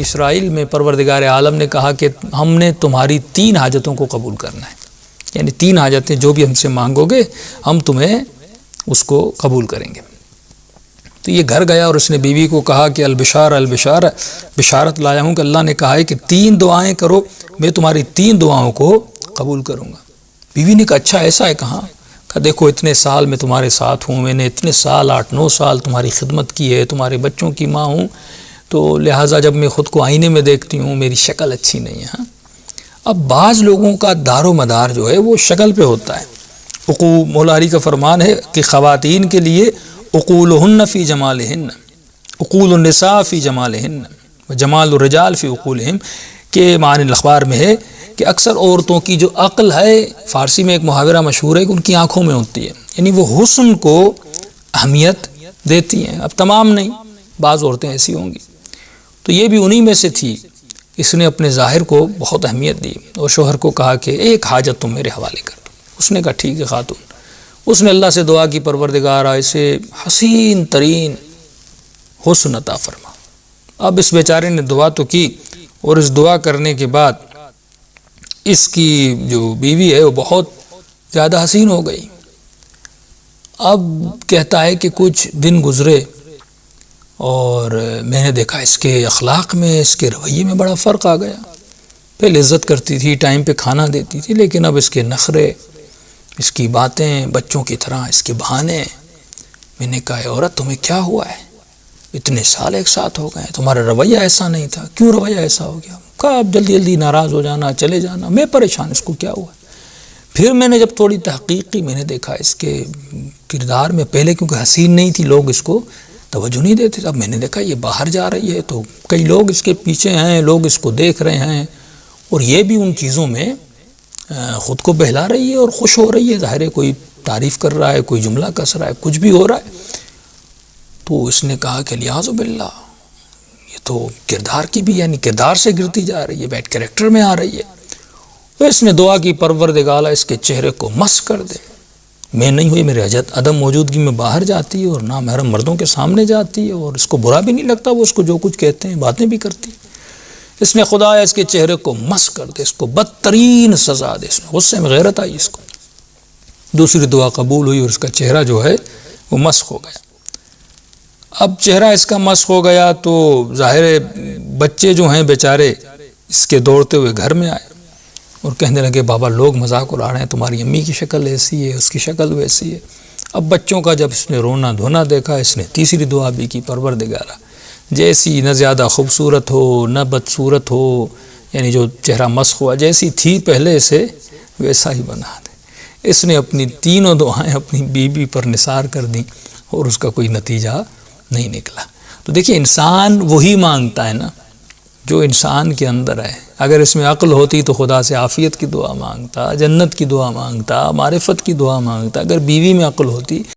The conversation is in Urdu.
اسرائیل میں پروردگار عالم نے کہا کہ ہم نے تمہاری 3 حاجتوں کو قبول کرنا ہے، یعنی 3 حاجتیں جو بھی ہم سے مانگو گے ہم تمہیں اس کو قبول کریں گے۔ تو یہ گھر گیا اور اس نے بیوی کو کہا کہ البشار البشار، بشارت لایا ہوں کہ اللہ نے کہا ہے کہ 3 دعائیں کرو، میں تمہاری 3 دعاؤں کو قبول کروں گا۔ بیوی نے کہا اچھا ایسا ہے؟ کہاں؟ کہا دیکھو اتنے سال میں تمہارے ساتھ ہوں، میں نے اتنے سال 8-9 سال تمہاری خدمت کی ہے، تمہارے بچوں کی ماں ہوں، تو لہٰذا جب میں خود کو آئینے میں دیکھتی ہوں میری شکل اچھی نہیں ہے۔ ہاں اب بعض لوگوں کا دار و مدار جو ہے وہ شکل پہ ہوتا ہے۔ مولا علی کا فرمان ہے کہ خواتین کے لیے عقولہن فی جمالہن، عقول النساء فی جمالہن وجمال الرجال فی عقولہم، کہ معنی الاخبار میں ہے کہ اکثر عورتوں کی جو عقل ہے، فارسی میں ایک محاورہ مشہور ہے کہ ان کی آنکھوں میں ہوتی ہے، یعنی وہ حسن کو اہمیت دیتی ہیں۔ اب تمام نہیں، بعض عورتیں ایسی ہوں گی، تو یہ بھی انہی میں سے تھی۔ اس نے اپنے ظاہر کو بہت اہمیت دی اور شوہر کو کہا کہ ایک حاجت تم میرے حوالے کر دو۔ اس نے کہا ٹھیک ہے خاتون۔ اس نے اللہ سے دعا کی پروردگار ایسے حسین ترین حسن عطا فرما۔ اب اس بیچارے نے دعا تو کی، اور اس دعا کرنے کے بعد اس کی جو بیوی ہے وہ بہت زیادہ حسین ہو گئی۔ اب کہتا ہے کہ کچھ دن گزرے اور میں نے دیکھا اس کے اخلاق میں، اس کے رویے میں بڑا فرق آ گیا۔ پہلے عزت کرتی تھی، ٹائم پہ کھانا دیتی تھی، لیکن اب اس کے نخرے، اس کی باتیں بچوں کی طرح، اس کے بہانے۔ میں نے کہا عورت تمہیں کیا ہوا ہے؟ اتنے سال ایک ساتھ ہو گئے، تمہارا رویہ ایسا نہیں تھا، کیوں رویہ ایسا ہو گیا؟ کہا اب جلدی جلدی ناراض ہو جانا، چلے جانا، میں پریشان، اس کو کیا ہوا؟ پھر میں نے جب تھوڑی تحقیق کی، میں نے دیکھا اس کے کردار میں، پہلے کیونکہ حسین نہیں تھی لوگ اس کو توجہ نہیں دیتے تھے، اب میں نے دیکھا یہ باہر جا رہی ہے تو کئی لوگ اس کے پیچھے ہیں، لوگ اس کو دیکھ رہے ہیں، اور یہ بھی ان چیزوں میں خود کو بہلا رہی ہے اور خوش ہو رہی ہے۔ ظاہر ہے کوئی تعریف کر رہا ہے، کوئی جملہ کس رہا ہے، کچھ بھی ہو رہا ہے۔ تو اس نے کہا کہ لیاذ باللہ، یہ تو کردار کی بھی، یعنی کردار سے گرتی جا رہی ہے، بیڈ کریکٹر میں آ رہی ہے۔ تو اس نے دعا کی پروردگار اس کے چہرے کو مس کر دے، میں نہیں ہوئی، میرے عدم موجودگی میں باہر جاتی ہے اور نامحرم مردوں کے سامنے جاتی ہے، اور اس کو برا بھی نہیں لگتا، وہ اس کو جو کچھ کہتے ہیں باتیں بھی کرتی ہے۔ اس نے خدا اس کے چہرے کو مس کر دے، اس کو بدترین سزا دے۔ اس میں غصے میں غیرت آئی اس کو۔ دوسری دعا قبول ہوئی اور اس کا چہرہ جو ہے وہ مسخ ہو گیا۔ اب چہرہ اس کا مسخ ہو گیا تو ظاہر بچے جو ہیں بیچارے اس کے دوڑتے ہوئے گھر میں آئے اور کہنے لگے بابا لوگ مذاق اڑا رہے ہیں، تمہاری امی کی شکل ایسی ہے، اس کی شکل ویسی ہے۔ اب بچوں کا جب اس نے رونا دھونا دیکھا، اس نے تیسری دعا بھی کی، پروردگارا جیسی نہ زیادہ خوبصورت ہو نہ بدصورت ہو، یعنی جو چہرہ مسخ ہوا جیسی تھی پہلے سے ویسا ہی بنا دے۔ اس نے اپنی تینوں دعائیں اپنی بیوی پر نثار کر دیں اور اس کا کوئی نتیجہ نہیں نکلا۔ تو دیکھیے انسان وہی مانگتا ہے نا جو انسان کے اندر ہے۔ اگر اس میں عقل ہوتی تو خدا سے عافیت کی دعا مانگتا، جنت کی دعا مانگتا، معرفت کی دعا مانگتا۔ اگر بیوی میں عقل ہوتی